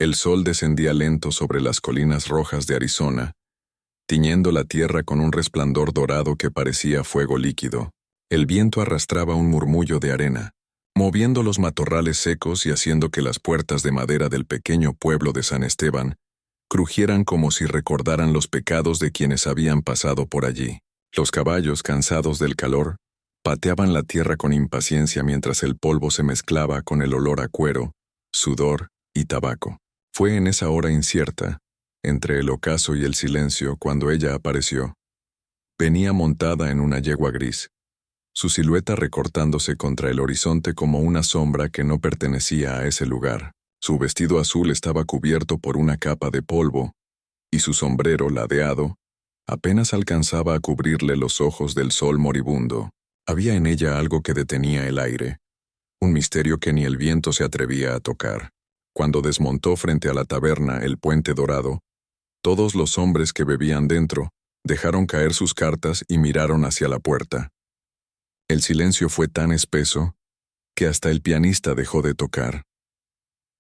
El sol descendía lento sobre las colinas rojas de Arizona, tiñendo la tierra con un resplandor dorado que parecía fuego líquido. El viento arrastraba un murmullo de arena, moviendo los matorrales secos y haciendo que las puertas de madera del pequeño pueblo de San Esteban crujieran como si recordaran los pecados de quienes habían pasado por allí. Los caballos, cansados del calor, pateaban la tierra con impaciencia mientras el polvo se mezclaba con el olor a cuero, sudor y tabaco. Fue en esa hora incierta, entre el ocaso y el silencio, cuando ella apareció. Venía montada en una yegua gris, su silueta recortándose contra el horizonte como una sombra que no pertenecía a ese lugar. Su vestido azul estaba cubierto por una capa de polvo, y su sombrero ladeado apenas alcanzaba a cubrirle los ojos del sol moribundo. Había en ella algo que detenía el aire, un misterio que ni el viento se atrevía a tocar. Cuando desmontó frente a la taberna El Puente Dorado, todos los hombres que bebían dentro dejaron caer sus cartas y miraron hacia la puerta. El silencio fue tan espeso que hasta el pianista dejó de tocar.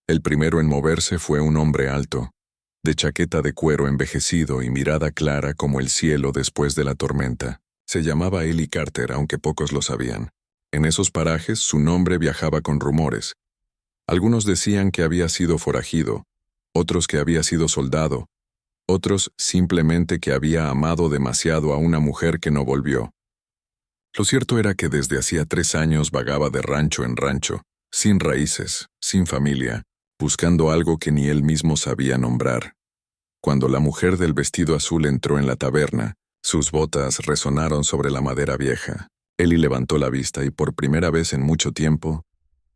El primero en moverse fue un hombre alto, de chaqueta de cuero envejecido y mirada clara como el cielo después de la tormenta. Se llamaba Eli Carter, aunque pocos lo sabían. En esos parajes su nombre viajaba con rumores. Algunos decían que había sido forajido, otros que había sido soldado, otros simplemente que había amado demasiado a una mujer que no volvió. Lo cierto era que desde hacía 3 años vagaba de rancho en rancho, sin raíces, sin familia, buscando algo que ni él mismo sabía nombrar. Cuando la mujer del vestido azul entró en la taberna, sus botas resonaron sobre la madera vieja. Eli levantó la vista y por primera vez en mucho tiempo,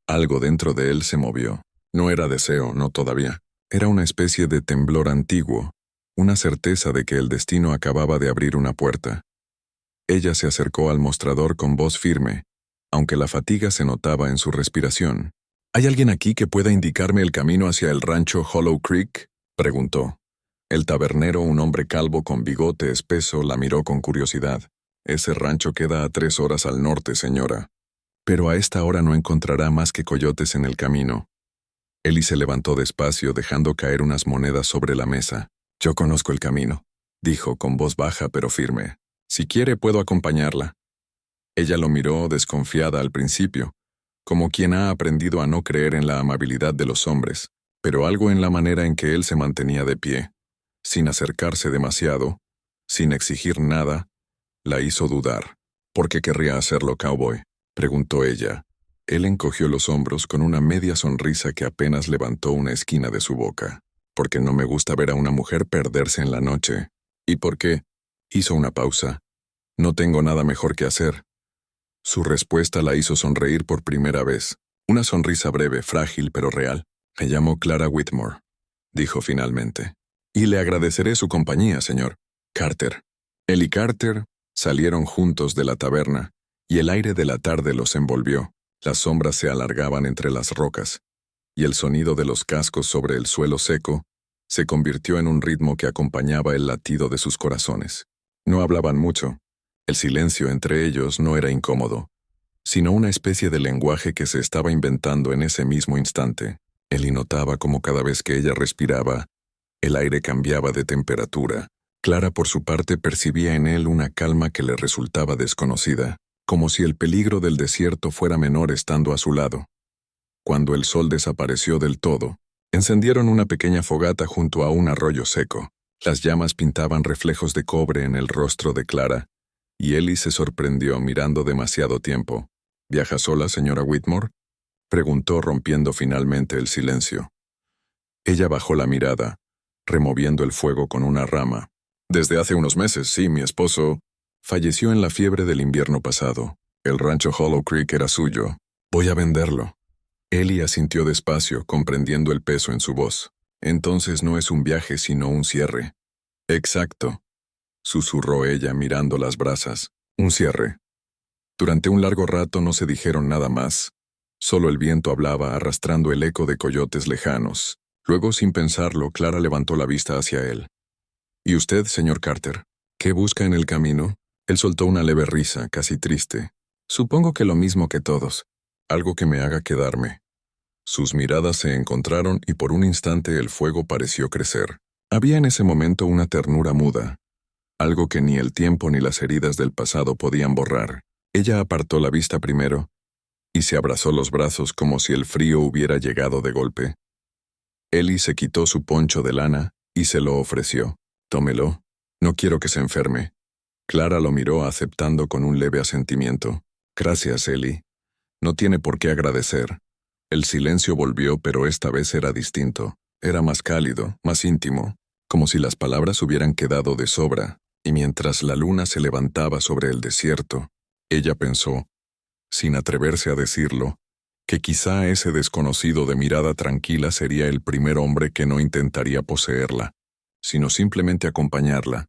algo dentro de él se movió. No era deseo, no todavía. Era una especie de temblor antiguo, una certeza de que el destino acababa de abrir una puerta. Ella se acercó al mostrador con voz firme, aunque la fatiga se notaba en su respiración. ¿Hay alguien aquí que pueda indicarme el camino hacia el rancho Hollow Creek?, preguntó. El tabernero, un hombre calvo con bigote espeso, la miró con curiosidad. Ese rancho queda a 3 horas al norte, señora. Pero a esta hora no encontrará más que coyotes en el camino. Eli se levantó despacio, dejando caer unas monedas sobre la mesa. Yo conozco el camino, dijo con voz baja pero firme. Si quiere, puedo acompañarla. Ella lo miró desconfiada al principio, como quien ha aprendido a no creer en la amabilidad de los hombres, pero algo en la manera en que él se mantenía de pie, sin acercarse demasiado, sin exigir nada, la hizo dudar. ¿Por qué querría hacerlo, cowboy?, preguntó ella. Él encogió los hombros con una media sonrisa que apenas levantó una esquina de su boca. Porque no me gusta ver a una mujer perderse en la noche. ¿Y por qué? Hizo una pausa. No tengo nada mejor que hacer. Su respuesta la hizo sonreír por primera vez. Una sonrisa breve, frágil pero real. Me llamo Clara Whitmore, dijo finalmente. Y le agradeceré su compañía, señor Carter. Él y Carter salieron juntos de la taberna, y el aire de la tarde los envolvió. Las sombras se alargaban entre las rocas, y el sonido de los cascos sobre el suelo seco se convirtió en un ritmo que acompañaba el latido de sus corazones. No hablaban mucho. El silencio entre ellos no era incómodo, sino una especie de lenguaje que se estaba inventando en ese mismo instante. Él notaba como cada vez que ella respiraba, el aire cambiaba de temperatura. Clara, por su parte, percibía en él una calma que le resultaba desconocida, como si el peligro del desierto fuera menor estando a su lado. Cuando el sol desapareció del todo, encendieron una pequeña fogata junto a un arroyo seco. Las llamas pintaban reflejos de cobre en el rostro de Clara, y Eli se sorprendió mirando demasiado tiempo. ¿Viaja sola, señora Whitmore?, preguntó, rompiendo finalmente el silencio. Ella bajó la mirada, removiendo el fuego con una rama. Desde hace unos meses, sí, mi esposo falleció en la fiebre del invierno pasado. El rancho Hollow Creek era suyo. Voy a venderlo. Eli asintió despacio, comprendiendo el peso en su voz. Entonces no es un viaje, sino un cierre. Exacto, susurró ella mirando las brasas. Un cierre. Durante un largo rato no se dijeron nada más. Solo el viento hablaba, arrastrando el eco de coyotes lejanos. Luego, sin pensarlo, Clara levantó la vista hacia él. ¿Y usted, señor Carter? ¿Qué busca en el camino? Él soltó una leve risa, casi triste. Supongo que lo mismo que todos. Algo que me haga quedarme. Sus miradas se encontraron y por un instante el fuego pareció crecer. Había en ese momento una ternura muda, algo que ni el tiempo ni las heridas del pasado podían borrar. Ella apartó la vista primero y se abrazó los brazos como si el frío hubiera llegado de golpe. Ellie se quitó su poncho de lana y se lo ofreció. «Tómelo. No quiero que se enferme». Clara lo miró aceptando con un leve asentimiento. «Gracias, Ellie. No tiene por qué agradecer». El silencio volvió, pero esta vez era distinto. Era más cálido, más íntimo, como si las palabras hubieran quedado de sobra, y mientras la luna se levantaba sobre el desierto, ella pensó, sin atreverse a decirlo, que quizá ese desconocido de mirada tranquila sería el primer hombre que no intentaría poseerla, sino simplemente acompañarla.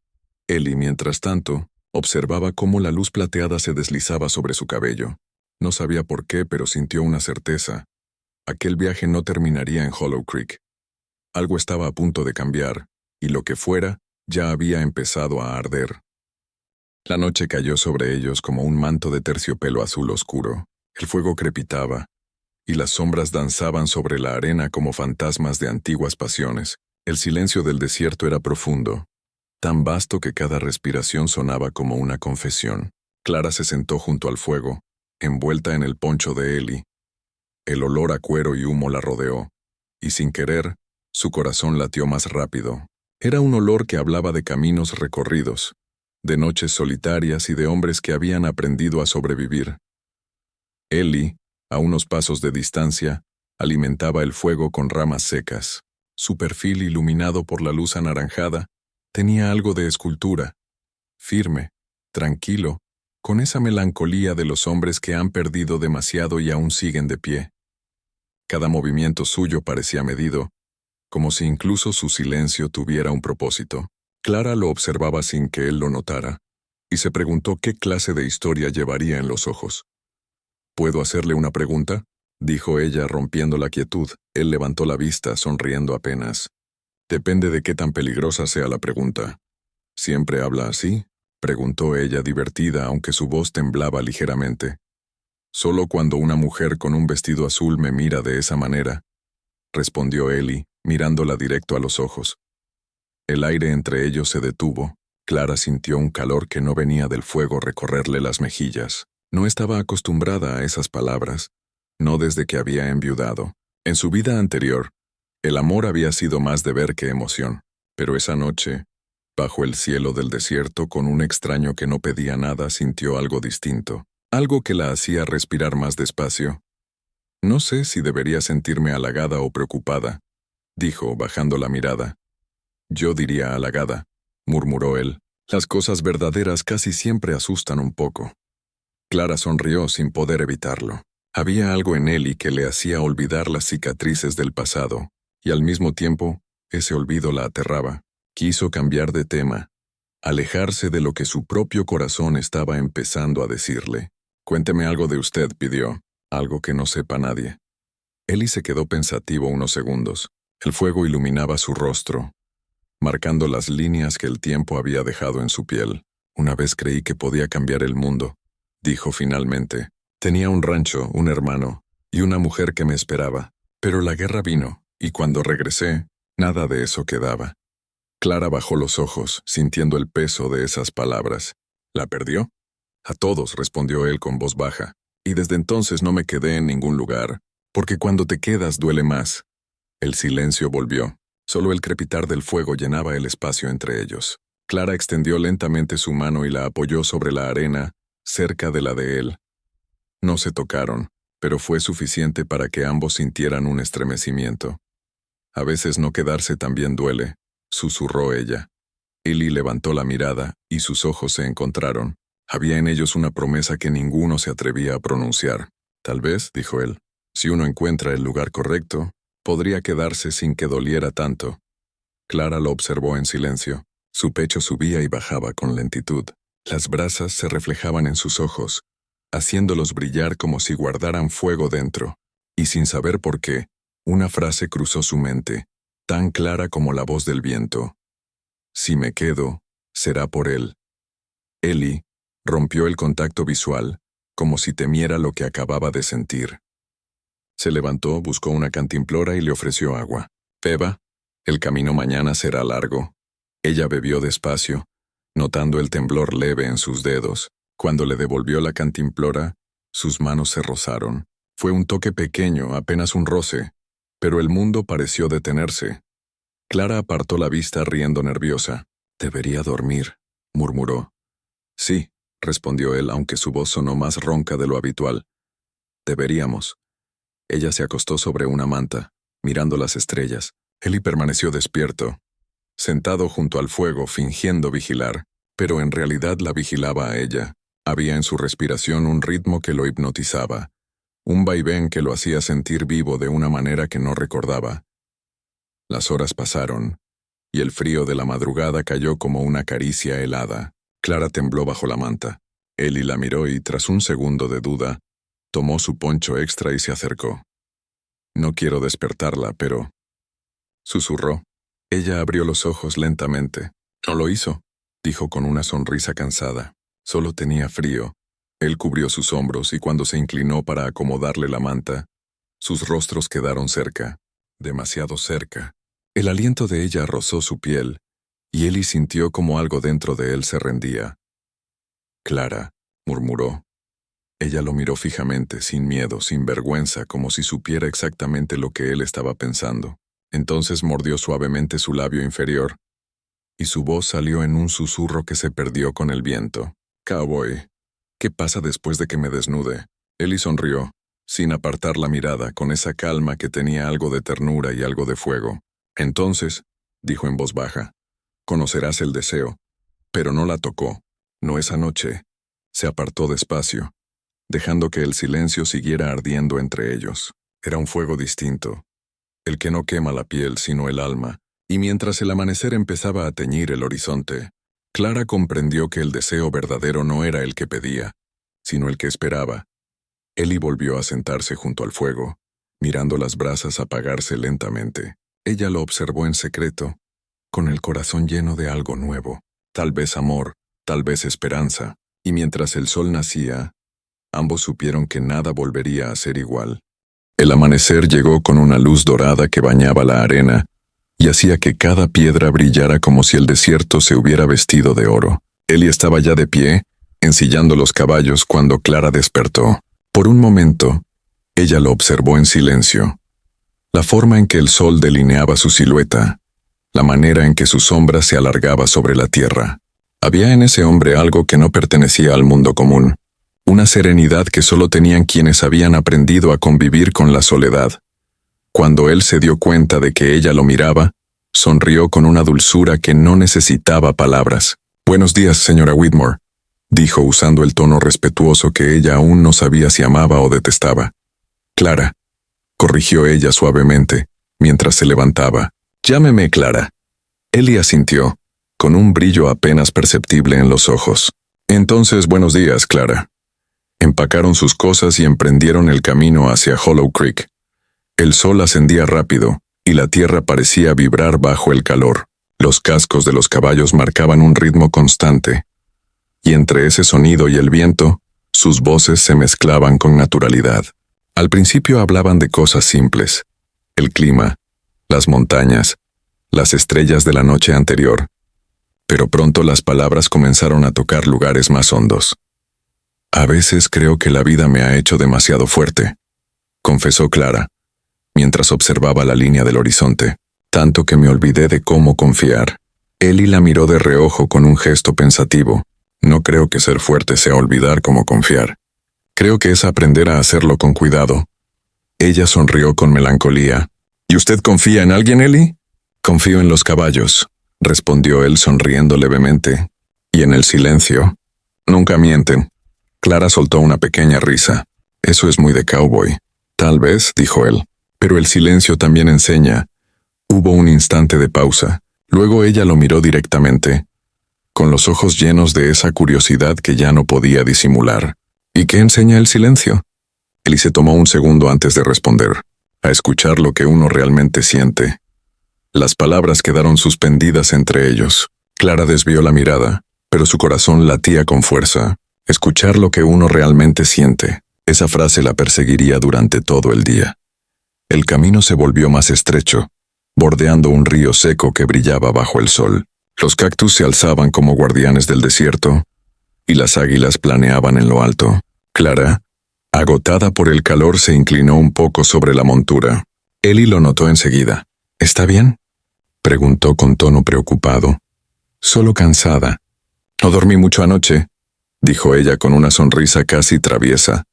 Ellie, mientras tanto, observaba cómo la luz plateada se deslizaba sobre su cabello. No sabía por qué, pero sintió una certeza. Aquel viaje no terminaría en Hollow Creek. Algo estaba a punto de cambiar, y lo que fuera ya había empezado a arder. La noche cayó sobre ellos como un manto de terciopelo azul oscuro. El fuego crepitaba, y las sombras danzaban sobre la arena como fantasmas de antiguas pasiones. El silencio del desierto era profundo, tan vasto que cada respiración sonaba como una confesión. Clara se sentó junto al fuego, envuelta en el poncho de Ellie. El olor a cuero y humo la rodeó, y sin querer, su corazón latió más rápido. Era un olor que hablaba de caminos recorridos, de noches solitarias y de hombres que habían aprendido a sobrevivir. Ellie, a unos pasos de distancia, alimentaba el fuego con ramas secas. Su perfil, iluminado por la luz anaranjada, tenía algo de escultura, firme, tranquilo, con esa melancolía de los hombres que han perdido demasiado y aún siguen de pie. Cada movimiento suyo parecía medido, como si incluso su silencio tuviera un propósito. Clara lo observaba sin que él lo notara, y se preguntó qué clase de historia llevaría en los ojos. «¿Puedo hacerle una pregunta?», dijo ella rompiendo la quietud. Él levantó la vista, sonriendo apenas. «Depende de qué tan peligrosa sea la pregunta». «¿Siempre habla así?», preguntó ella divertida, aunque su voz temblaba ligeramente. «Solo cuando una mujer con un vestido azul me mira de esa manera», respondió Ellie, mirándola directo a los ojos. El aire entre ellos se detuvo. Clara sintió un calor que no venía del fuego recorrerle las mejillas. No estaba acostumbrada a esas palabras, no desde que había enviudado. En su vida anterior, el amor había sido más deber que emoción, pero esa noche, bajo el cielo del desierto, con un extraño que no pedía nada, sintió algo distinto, algo que la hacía respirar más despacio. «No sé si debería sentirme halagada o preocupada», dijo, bajando la mirada. «Yo diría halagada», murmuró él. «Las cosas verdaderas casi siempre asustan un poco». Clara sonrió sin poder evitarlo. Había algo en Ellie que le hacía olvidar las cicatrices del pasado, y al mismo tiempo, ese olvido la aterraba. Quiso cambiar de tema, alejarse de lo que su propio corazón estaba empezando a decirle. «Cuénteme algo de usted», pidió, «algo que no sepa nadie». Ellie se quedó pensativo unos segundos. El fuego iluminaba su rostro, marcando las líneas que el tiempo había dejado en su piel. «Una vez creí que podía cambiar el mundo», dijo finalmente. «Tenía un rancho, un hermano, y una mujer que me esperaba. Pero la guerra vino, y cuando regresé, nada de eso quedaba». Clara bajó los ojos, sintiendo el peso de esas palabras. «¿La perdió?». «A todos», respondió él con voz baja. «Y desde entonces no me quedé en ningún lugar, porque cuando te quedas duele más». El silencio volvió. Solo el crepitar del fuego llenaba el espacio entre ellos. Clara extendió lentamente su mano y la apoyó sobre la arena, cerca de la de él. No se tocaron, pero fue suficiente para que ambos sintieran un estremecimiento. «A veces no quedarse también duele», susurró ella. Ellie levantó la mirada y sus ojos se encontraron. Había en ellos una promesa que ninguno se atrevía a pronunciar. «Tal vez», dijo él, «si uno encuentra el lugar correcto, podría quedarse sin que doliera tanto». Clara lo observó en silencio. Su pecho subía y bajaba con lentitud. Las brasas se reflejaban en sus ojos, haciéndolos brillar como si guardaran fuego dentro. Y sin saber por qué, una frase cruzó su mente, tan clara como la voz del viento. «Si me quedo, será por él». Ellie rompió el contacto visual, como si temiera lo que acababa de sentir. Se levantó, buscó una cantimplora y le ofreció agua. Beba, el camino mañana será largo. Ella bebió despacio, notando el temblor leve en sus dedos. Cuando le devolvió la cantimplora, sus manos se rozaron. Fue un toque pequeño, apenas un roce, pero el mundo pareció detenerse. Clara apartó la vista riendo nerviosa. «Debería dormir», murmuró. «Sí», respondió él, aunque su voz sonó más ronca de lo habitual. «Deberíamos». Ella se acostó sobre una manta, mirando las estrellas. Eli permaneció despierto, sentado junto al fuego, fingiendo vigilar, pero en realidad la vigilaba a ella. Había en su respiración un ritmo que lo hipnotizaba, un vaivén que lo hacía sentir vivo de una manera que no recordaba. Las horas pasaron, y el frío de la madrugada cayó como una caricia helada. Clara tembló bajo la manta. Eli la miró y, tras un segundo de duda, tomó su poncho extra y se acercó. «No quiero despertarla, pero...» susurró. Ella abrió los ojos lentamente. «No lo hizo», dijo con una sonrisa cansada. Solo tenía frío. Él cubrió sus hombros y cuando se inclinó para acomodarle la manta, sus rostros quedaron cerca, demasiado cerca. El aliento de ella rozó su piel, y Eli sintió como algo dentro de él se rendía. «Clara», murmuró. Ella lo miró fijamente, sin miedo, sin vergüenza, como si supiera exactamente lo que él estaba pensando. Entonces mordió suavemente su labio inferior, y su voz salió en un susurro que se perdió con el viento. «Cowboy, ¿qué pasa después de que me desnude?» Eli sonrió, sin apartar la mirada, con esa calma que tenía algo de ternura y algo de fuego. «Entonces», dijo en voz baja, «conocerás el deseo». Pero no la tocó. No esa noche. Se apartó despacio, dejando que el silencio siguiera ardiendo entre ellos. Era un fuego distinto, el que no quema la piel sino el alma, y mientras el amanecer empezaba a teñir el horizonte, Clara comprendió que el deseo verdadero no era el que pedía, sino el que esperaba. Eli volvió a sentarse junto al fuego, mirando las brasas apagarse lentamente. Ella lo observó en secreto, con el corazón lleno de algo nuevo, tal vez amor, tal vez esperanza, y mientras el sol nacía, ambos supieron que nada volvería a ser igual. El amanecer llegó con una luz dorada que bañaba la arena y hacía que cada piedra brillara como si el desierto se hubiera vestido de oro. Eli estaba ya de pie, ensillando los caballos cuando Clara despertó. Por un momento, ella lo observó en silencio. La forma en que el sol delineaba su silueta, la manera en que su sombra se alargaba sobre la tierra. Había en ese hombre algo que no pertenecía al mundo común. Una serenidad que solo tenían quienes habían aprendido a convivir con la soledad. Cuando él se dio cuenta de que ella lo miraba, sonrió con una dulzura que no necesitaba palabras. «Buenos días, señora Whitmore», dijo usando el tono respetuoso que ella aún no sabía si amaba o detestaba. «Clara», corrigió ella suavemente, mientras se levantaba. «Llámeme Clara». Eli asintió, con un brillo apenas perceptible en los ojos. «Entonces, buenos días, Clara». Empacaron sus cosas y emprendieron el camino hacia Hollow Creek. El sol ascendía rápido, y la tierra parecía vibrar bajo el calor. Los cascos de los caballos marcaban un ritmo constante, y entre ese sonido y el viento, sus voces se mezclaban con naturalidad. Al principio hablaban de cosas simples: el clima, las montañas, las estrellas de la noche anterior. Pero pronto las palabras comenzaron a tocar lugares más hondos. «A veces creo que la vida me ha hecho demasiado fuerte», confesó Clara, mientras observaba la línea del horizonte, «tanto que me olvidé de cómo confiar». Eli la miró de reojo con un gesto pensativo. «No creo que ser fuerte sea olvidar cómo confiar. Creo que es aprender a hacerlo con cuidado». Ella sonrió con melancolía. «¿Y usted confía en alguien, Eli?» «Confío en los caballos», respondió él sonriendo levemente. «Y en el silencio. Nunca mienten». Clara soltó una pequeña risa. «Eso es muy de cowboy». «Tal vez», dijo él, «pero el silencio también enseña». Hubo un instante de pausa. Luego ella lo miró directamente, con los ojos llenos de esa curiosidad que ya no podía disimular. «¿Y qué enseña el silencio?» Eli se tomó un segundo antes de responder. «A escuchar lo que uno realmente siente». Las palabras quedaron suspendidas entre ellos. Clara desvió la mirada, pero su corazón latía con fuerza. Escuchar lo que uno realmente siente. Esa frase la perseguiría durante todo el día. El camino se volvió más estrecho, bordeando un río seco que brillaba bajo el sol. Los cactus se alzaban como guardianes del desierto, y las águilas planeaban en lo alto. Clara, agotada por el calor, se inclinó un poco sobre la montura. Ellie lo notó enseguida. ¿Está bien?, preguntó con tono preocupado. Solo cansada. No dormí mucho anoche, dijo ella con una sonrisa casi traviesa.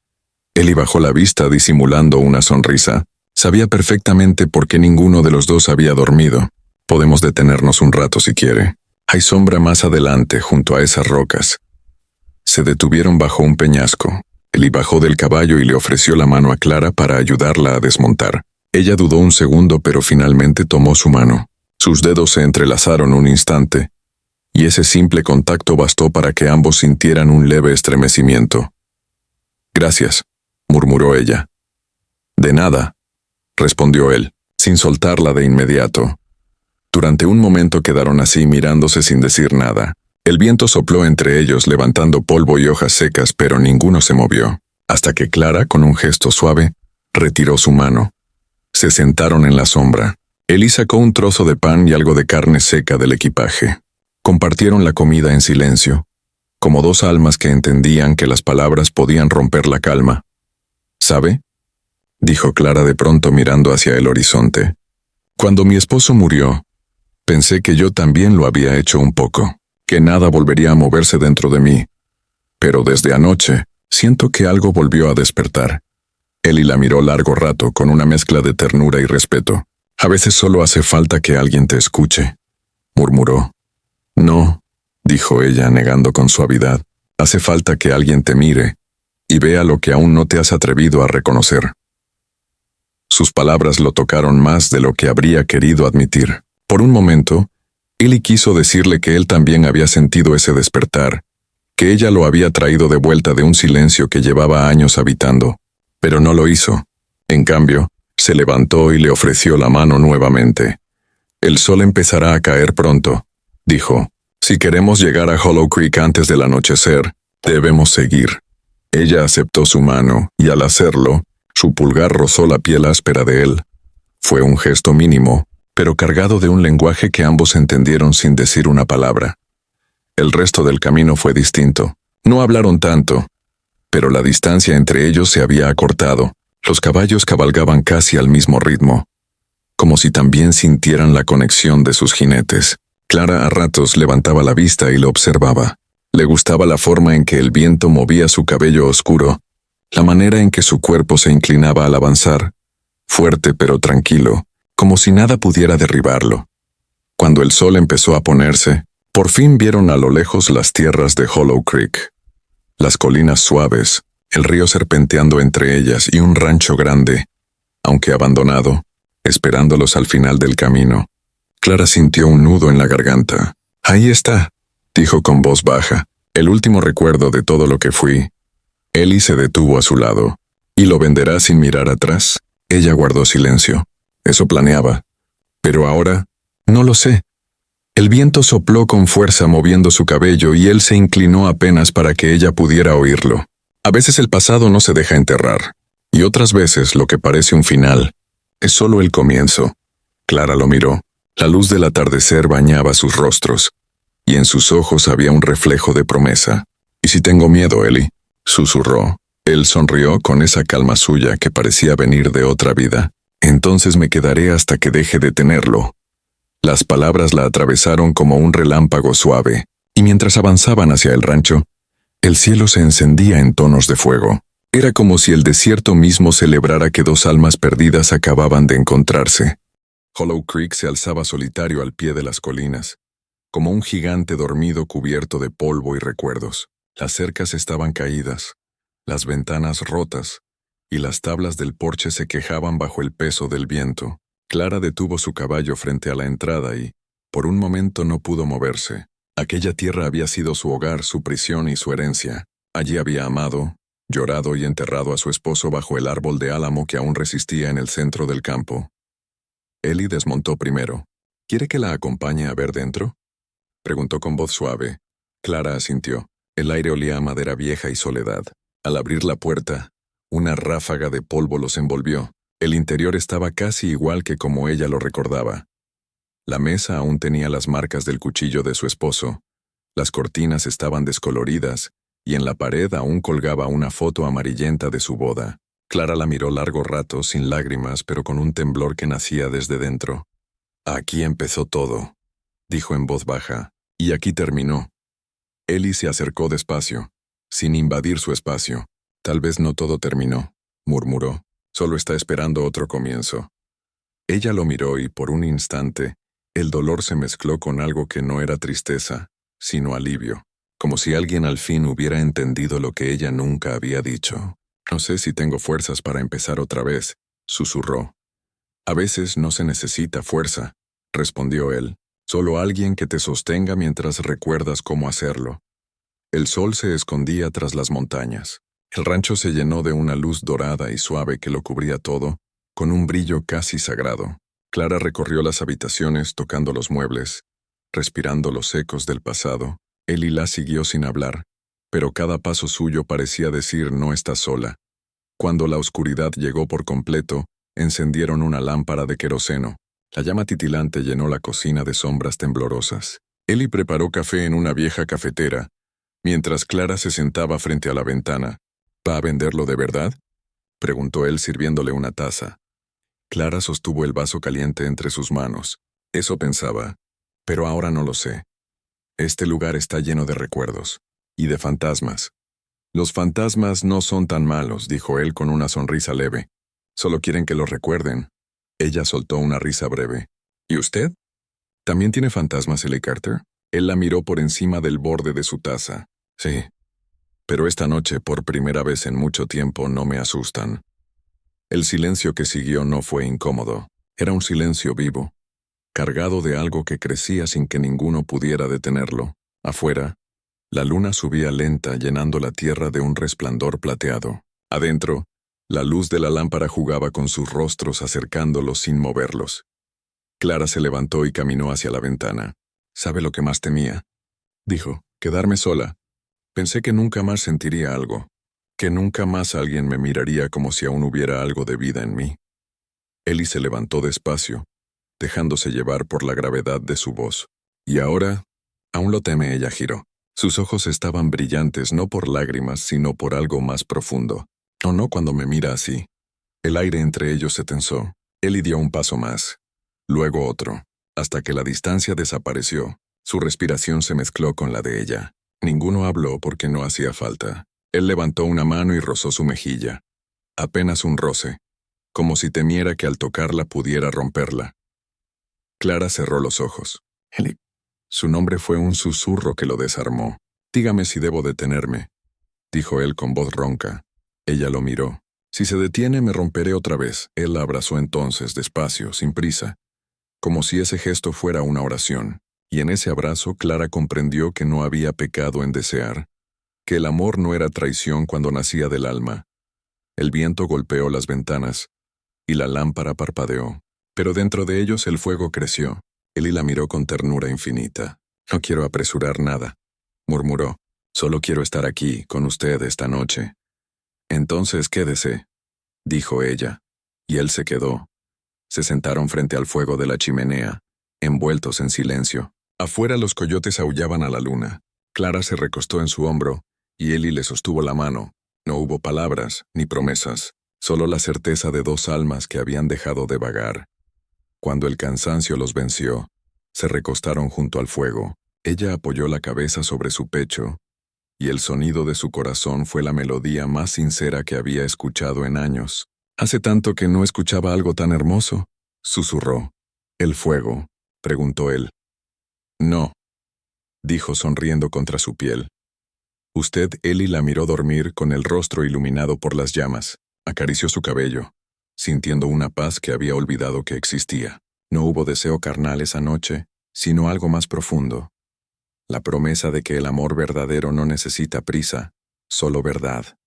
Ellie bajó la vista disimulando una sonrisa. Sabía perfectamente por qué ninguno de los dos había dormido. Podemos detenernos un rato si quiere. Hay sombra más adelante, junto a esas rocas. Se detuvieron bajo un peñasco. Ellie bajó del caballo y le ofreció la mano a Clara para ayudarla a desmontar. Ella dudó un segundo, pero finalmente tomó su mano. Sus dedos se entrelazaron un instante, y ese simple contacto bastó para que ambos sintieran un leve estremecimiento. «Gracias», murmuró ella. «De nada», respondió él, sin soltarla de inmediato. Durante un momento quedaron así, mirándose sin decir nada. El viento sopló entre ellos, levantando polvo y hojas secas, pero ninguno se movió, hasta que Clara, con un gesto suave, retiró su mano. Se sentaron en la sombra. Ellie sacó un trozo de pan y algo de carne seca del equipaje. Compartieron la comida en silencio, como dos almas que entendían que las palabras podían romper la calma. «¿Sabe?», dijo Clara de pronto mirando hacia el horizonte. «Cuando mi esposo murió, pensé que yo también lo había hecho un poco, que nada volvería a moverse dentro de mí. Pero desde anoche, siento que algo volvió a despertar». Ellie la miró largo rato con una mezcla de ternura y respeto. «A veces solo hace falta que alguien te escuche», murmuró. «No», dijo ella negando con suavidad. «Hace falta que alguien te mire y vea lo que aún no te has atrevido a reconocer». Sus palabras lo tocaron más de lo que habría querido admitir. Por un momento, Ellie quiso decirle que él también había sentido ese despertar, que ella lo había traído de vuelta de un silencio que llevaba años habitando, pero no lo hizo. En cambio, se levantó y le ofreció la mano nuevamente. «El sol empezará a caer pronto», dijo. «Si queremos llegar a Hollow Creek antes del anochecer, debemos seguir». Ella aceptó su mano, y al hacerlo, su pulgar rozó la piel áspera de él. Fue un gesto mínimo, pero cargado de un lenguaje que ambos entendieron sin decir una palabra. El resto del camino fue distinto. No hablaron tanto, pero la distancia entre ellos se había acortado. Los caballos cabalgaban casi al mismo ritmo, como si también sintieran la conexión de sus jinetes. Clara a ratos levantaba la vista y lo observaba. Le gustaba la forma en que el viento movía su cabello oscuro, la manera en que su cuerpo se inclinaba al avanzar, fuerte pero tranquilo, como si nada pudiera derribarlo. Cuando el sol empezó a ponerse, por fin vieron a lo lejos las tierras de Hollow Creek. Las colinas suaves, el río serpenteando entre ellas y un rancho grande, aunque abandonado, esperándolos al final del camino. Clara sintió un nudo en la garganta. «Ahí está», dijo con voz baja, «el último recuerdo de todo lo que fui». Ellie se detuvo a su lado. «¿Y lo venderá sin mirar atrás?». Ella guardó silencio. Eso planeaba. Pero ahora, no lo sé. El viento sopló con fuerza moviendo su cabello y él se inclinó apenas para que ella pudiera oírlo. A veces el pasado no se deja enterrar, y otras veces lo que parece un final es solo el comienzo. Clara lo miró. La luz del atardecer bañaba sus rostros, y en sus ojos había un reflejo de promesa. «¿Y si tengo miedo, Ellie?», susurró. Él sonrió con esa calma suya que parecía venir de otra vida. «Entonces me quedaré hasta que deje de tenerlo». Las palabras la atravesaron como un relámpago suave, y mientras avanzaban hacia el rancho, el cielo se encendía en tonos de fuego. Era como si el desierto mismo celebrara que dos almas perdidas acababan de encontrarse. Hollow Creek se alzaba solitario al pie de las colinas, como un gigante dormido cubierto de polvo y recuerdos. Las cercas estaban caídas, las ventanas rotas, y las tablas del porche se quejaban bajo el peso del viento. Clara detuvo su caballo frente a la entrada y, por un momento, no pudo moverse. Aquella tierra había sido su hogar, su prisión y su herencia. Allí había amado, llorado y enterrado a su esposo bajo el árbol de álamo que aún resistía en el centro del campo. Ellie desmontó primero. «¿Quiere que la acompañe a ver dentro?», preguntó con voz suave. Clara asintió. El aire olía a madera vieja y soledad. Al abrir la puerta, una ráfaga de polvo los envolvió. El interior estaba casi igual que como ella lo recordaba. La mesa aún tenía las marcas del cuchillo de su esposo. Las cortinas estaban descoloridas, y en la pared aún colgaba una foto amarillenta de su boda. Clara la miró largo rato, sin lágrimas, pero con un temblor que nacía desde dentro. Aquí empezó todo, dijo en voz baja, y aquí terminó. Ellie se acercó despacio, sin invadir su espacio. Tal vez no todo terminó, murmuró. Solo está esperando otro comienzo. Ella lo miró y por un instante, el dolor se mezcló con algo que no era tristeza, sino alivio, como si alguien al fin hubiera entendido lo que ella nunca había dicho. No sé si tengo fuerzas para empezar otra vez, susurró. A veces no se necesita fuerza, respondió él, solo alguien que te sostenga mientras recuerdas cómo hacerlo. El sol se escondía tras las montañas. El rancho se llenó de una luz dorada y suave que lo cubría todo, con un brillo casi sagrado. Clara recorrió las habitaciones tocando los muebles, respirando los ecos del pasado. Él y la siguió sin hablar, pero cada paso suyo parecía decir no estás sola. Cuando la oscuridad llegó por completo, encendieron una lámpara de queroseno. La llama titilante llenó la cocina de sombras temblorosas. Ellie preparó café en una vieja cafetera, mientras Clara se sentaba frente a la ventana. ¿Va a venderlo de verdad?, preguntó él sirviéndole una taza. Clara sostuvo el vaso caliente entre sus manos. Eso pensaba, pero ahora no lo sé. Este lugar está lleno de recuerdos y de fantasmas. Los fantasmas no son tan malos, dijo él con una sonrisa leve. Solo quieren que los recuerden. Ella soltó una risa breve. ¿Y usted? ¿También tiene fantasmas, Ellie Carter? Él la miró por encima del borde de su taza. Sí. Pero esta noche, por primera vez en mucho tiempo, no me asustan. El silencio que siguió no fue incómodo. Era un silencio vivo, cargado de algo que crecía sin que ninguno pudiera detenerlo. Afuera, la luna subía lenta, llenando la tierra de un resplandor plateado. Adentro, la luz de la lámpara jugaba con sus rostros acercándolos sin moverlos. Clara se levantó y caminó hacia la ventana. ¿Sabe lo que más temía?, dijo, quedarme sola. Pensé que nunca más sentiría algo, que nunca más alguien me miraría como si aún hubiera algo de vida en mí. Ellie se levantó despacio, dejándose llevar por la gravedad de su voz. ¿Y ahora? Aún lo teme, ella giró. Sus ojos estaban brillantes no por lágrimas, sino por algo más profundo. ¿O no cuando me mira así? El aire entre ellos se tensó. Ellie dio un paso más, luego otro, hasta que la distancia desapareció. Su respiración se mezcló con la de ella. Ninguno habló porque no hacía falta. Él levantó una mano y rozó su mejilla. Apenas un roce, como si temiera que al tocarla pudiera romperla. Clara cerró los ojos. Ellie. Su nombre fue un susurro que lo desarmó. Dígame si debo detenerme, dijo él con voz ronca. Ella lo miró. Si se detiene me romperé otra vez. Él la abrazó entonces, despacio, sin prisa, como si ese gesto fuera una oración. Y en ese abrazo Clara comprendió que no había pecado en desear, que el amor no era traición cuando nacía del alma. El viento golpeó las ventanas, y la lámpara parpadeó, pero dentro de ellos el fuego creció. Ellie la miró con ternura infinita. No quiero apresurar nada, murmuró. Solo quiero estar aquí, con usted esta noche. Entonces quédese, dijo ella, y él se quedó. Se sentaron frente al fuego de la chimenea, envueltos en silencio. Afuera los coyotes aullaban a la luna. Clara se recostó en su hombro, y Ellie le sostuvo la mano. No hubo palabras, ni promesas, solo la certeza de dos almas que habían dejado de vagar. Cuando el cansancio los venció, se recostaron junto al fuego. Ella apoyó la cabeza sobre su pecho, y el sonido de su corazón fue la melodía más sincera que había escuchado en años. «Hace tanto que no escuchaba algo tan hermoso», susurró. «¿El fuego?», preguntó él. «No», dijo sonriendo contra su piel. Usted, Ellie la miró dormir con el rostro iluminado por las llamas. Acarició su cabello, sintiendo una paz que había olvidado que existía. No hubo deseo carnal esa noche, sino algo más profundo. La promesa de que el amor verdadero no necesita prisa, solo verdad.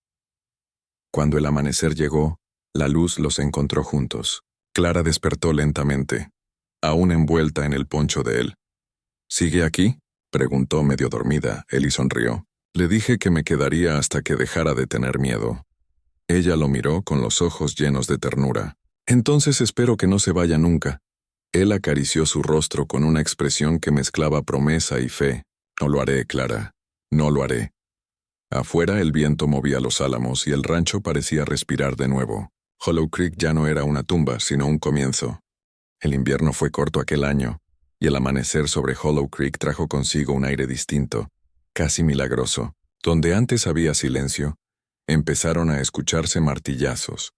Cuando el amanecer llegó, la luz los encontró juntos. Clara despertó lentamente, aún envuelta en el poncho de él. ¿Sigue aquí?, preguntó medio dormida. Ellie sonrió. Le dije que me quedaría hasta que dejara de tener miedo. Ella lo miró con los ojos llenos de ternura. Entonces espero que no se vaya nunca. Él acarició su rostro con una expresión que mezclaba promesa y fe. No lo haré, Clara. No lo haré. Afuera el viento movía los álamos y el rancho parecía respirar de nuevo. Hollow Creek ya no era una tumba, sino un comienzo. El invierno fue corto aquel año, y el amanecer sobre Hollow Creek trajo consigo un aire distinto, casi milagroso. Donde antes había silencio, empezaron a escucharse martillazos,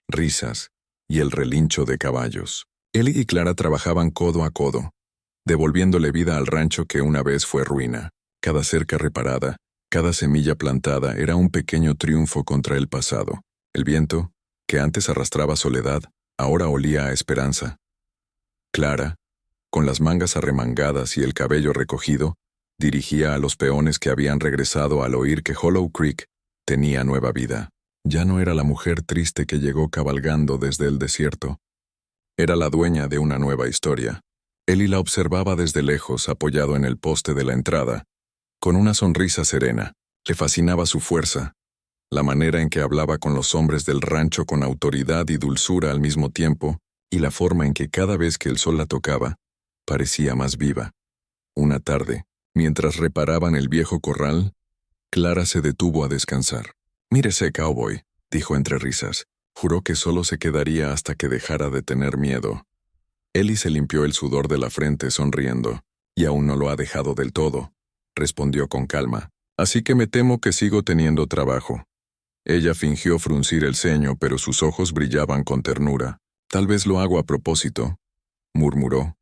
risas y el relincho de caballos. Ellie y Clara trabajaban codo a codo, devolviéndole vida al rancho que una vez fue ruina. Cada cerca reparada, cada semilla plantada era un pequeño triunfo contra el pasado. El viento, que antes arrastraba soledad, ahora olía a esperanza. Clara, con las mangas arremangadas y el cabello recogido, dirigía a los peones que habían regresado al oír que Hollow Creek tenía nueva vida. Ya no era la mujer triste que llegó cabalgando desde el desierto. Era la dueña de una nueva historia. Ellie la observaba desde lejos, apoyado en el poste de la entrada, con una sonrisa serena. Le fascinaba su fuerza, la manera en que hablaba con los hombres del rancho con autoridad y dulzura al mismo tiempo, y la forma en que cada vez que el sol la tocaba, parecía más viva. Una tarde, mientras reparaban el viejo corral, Clara se detuvo a descansar. «Mírese, cowboy», dijo entre risas. Juró que solo se quedaría hasta que dejara de tener miedo. Ellie se limpió el sudor de la frente sonriendo. «Y aún no lo ha dejado del todo», respondió con calma. «Así que me temo que sigo teniendo trabajo». Ella fingió fruncir el ceño, pero sus ojos brillaban con ternura. «Tal vez lo hago a propósito», murmuró.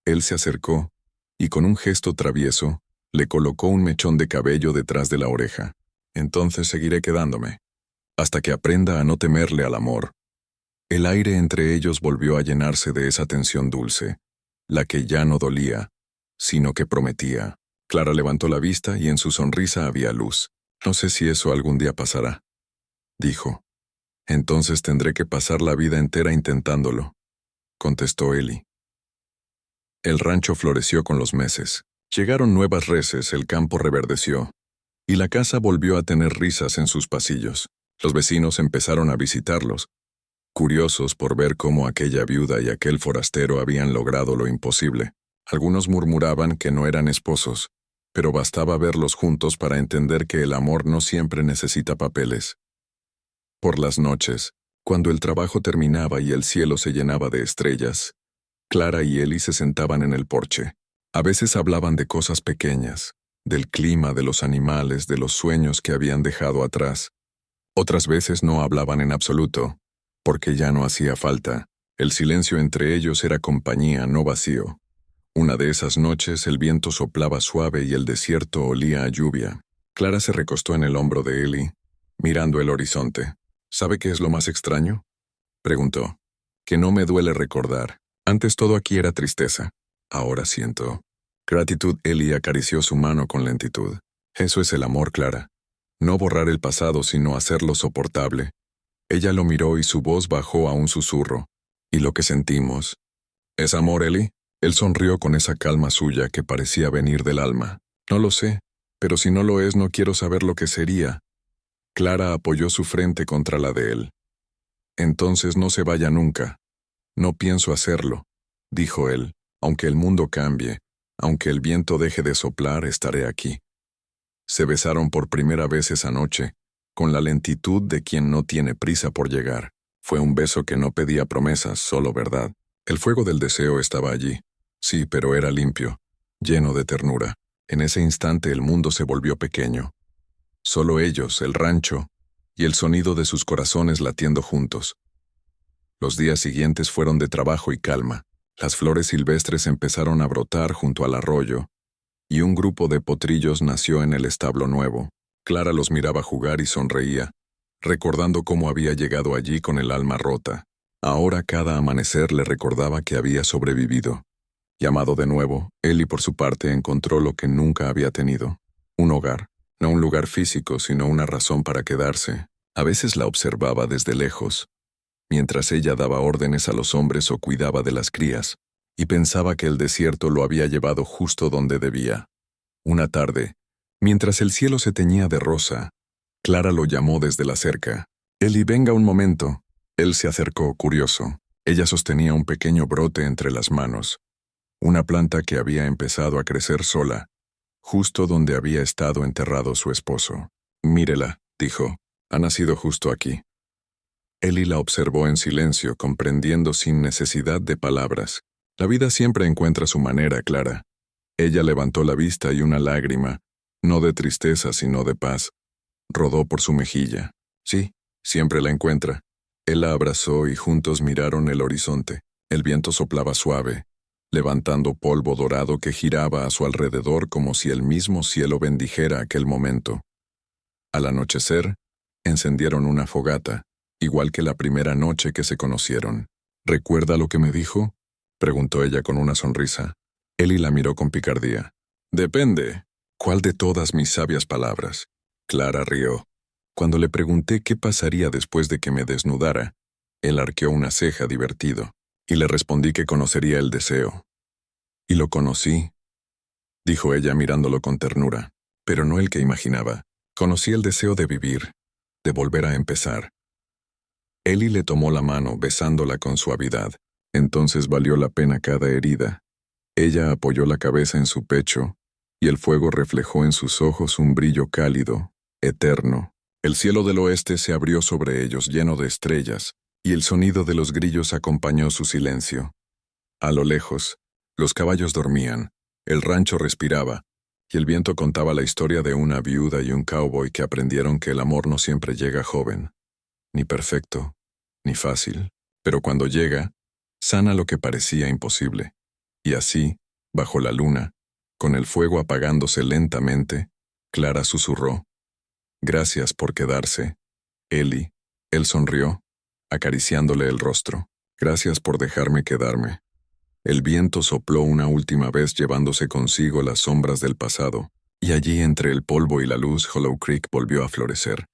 Él se acercó, y con un gesto travieso, le colocó un mechón de cabello detrás de la oreja. «Entonces seguiré quedándome, hasta que aprenda a no temerle al amor». El aire entre ellos volvió a llenarse de esa tensión dulce, la que ya no dolía, sino que prometía. Clara levantó la vista y en su sonrisa había luz. «No sé si eso algún día pasará», dijo. «Entonces tendré que pasar la vida entera intentándolo», contestó Ellie. El rancho floreció con los meses. Llegaron nuevas reses, el campo reverdeció, y la casa volvió a tener risas en sus pasillos. Los vecinos empezaron a visitarlos, curiosos por ver cómo aquella viuda y aquel forastero habían logrado lo imposible. Algunos murmuraban que no eran esposos, pero bastaba verlos juntos para entender que el amor no siempre necesita papeles. Por las noches, cuando el trabajo terminaba y el cielo se llenaba de estrellas, Clara y Ellie se sentaban en el porche. A veces hablaban de cosas pequeñas, del clima, de los animales, de los sueños que habían dejado atrás. Otras veces no hablaban en absoluto, porque ya no hacía falta. El silencio entre ellos era compañía, no vacío. Una de esas noches el viento soplaba suave y el desierto olía a lluvia. Clara se recostó en el hombro de Ellie, mirando el horizonte. «¿Sabe qué es lo más extraño?», preguntó. «Que no me duele recordar. Antes todo aquí era tristeza. Ahora siento gratitud». Ellie acarició su mano con lentitud. «Eso es el amor, Clara. No borrar el pasado, sino hacerlo soportable». Ella lo miró y su voz bajó a un susurro. «¿Y lo que sentimos? ¿Es amor, Ellie?». Él sonrió con esa calma suya que parecía venir del alma. «No lo sé, pero si no lo es, no quiero saber lo que sería». Clara apoyó su frente contra la de él. «Entonces no se vaya nunca». «No pienso hacerlo», dijo él. «Aunque el mundo cambie, aunque el viento deje de soplar, estaré aquí». Se besaron por primera vez esa noche, con la lentitud de quien no tiene prisa por llegar. Fue un beso que no pedía promesas, solo verdad. El fuego del deseo estaba allí. Sí, pero era limpio, lleno de ternura. En ese instante el mundo se volvió pequeño. Solo ellos, el rancho, y el sonido de sus corazones latiendo juntos. Los días siguientes fueron de trabajo y calma. Las flores silvestres empezaron a brotar junto al arroyo, y un grupo de potrillos nació en el establo nuevo. Clara los miraba jugar y sonreía, recordando cómo había llegado allí con el alma rota. Ahora cada amanecer le recordaba que había sobrevivido. Llamado de nuevo, Ellie por su parte encontró lo que nunca había tenido. Un hogar. No un lugar físico, sino una razón para quedarse. A veces la observaba desde lejos, mientras ella daba órdenes a los hombres o cuidaba de las crías, y pensaba que el desierto lo había llevado justo donde debía. Una tarde, mientras el cielo se teñía de rosa, Clara lo llamó desde la cerca. «Ellie, venga un momento». Él se acercó, curioso. Ella sostenía un pequeño brote entre las manos, una planta que había empezado a crecer sola, justo donde había estado enterrado su esposo. «Mírela», dijo, «ha nacido justo aquí». Ellie la observó en silencio, comprendiendo sin necesidad de palabras. La vida siempre encuentra su manera, Clara. Ella levantó la vista y una lágrima, no de tristeza sino de paz, rodó por su mejilla. Sí, siempre la encuentra. Él la abrazó y juntos miraron el horizonte. El viento soplaba suave, levantando polvo dorado que giraba a su alrededor como si el mismo cielo bendijera aquel momento. Al anochecer, encendieron una fogata, igual que la primera noche que se conocieron. «¿Recuerda lo que me dijo?», preguntó ella con una sonrisa. Ellie la miró con picardía. «Depende. ¿Cuál de todas mis sabias palabras?». Clara rió. Cuando le pregunté qué pasaría después de que me desnudara, él arqueó una ceja divertido, y le respondí que conocería el deseo. «Y lo conocí», dijo ella mirándolo con ternura, pero no el que imaginaba. «Conocí el deseo de vivir, de volver a empezar». Ellie le tomó la mano, besándola con suavidad. Entonces valió la pena cada herida. Ella apoyó la cabeza en su pecho, y el fuego reflejó en sus ojos un brillo cálido, eterno. El cielo del oeste se abrió sobre ellos lleno de estrellas, y el sonido de los grillos acompañó su silencio. A lo lejos, los caballos dormían, el rancho respiraba, y el viento contaba la historia de una viuda y un cowboy que aprendieron que el amor no siempre llega joven, ni perfecto, ni fácil, pero cuando llega, sana lo que parecía imposible. Y así, bajo la luna, con el fuego apagándose lentamente, Clara susurró: «Gracias por quedarse, Ellie». Él sonrió, acariciándole el rostro. «Gracias por dejarme quedarme». El viento sopló una última vez llevándose consigo las sombras del pasado, y allí entre el polvo y la luz Hollow Creek volvió a florecer.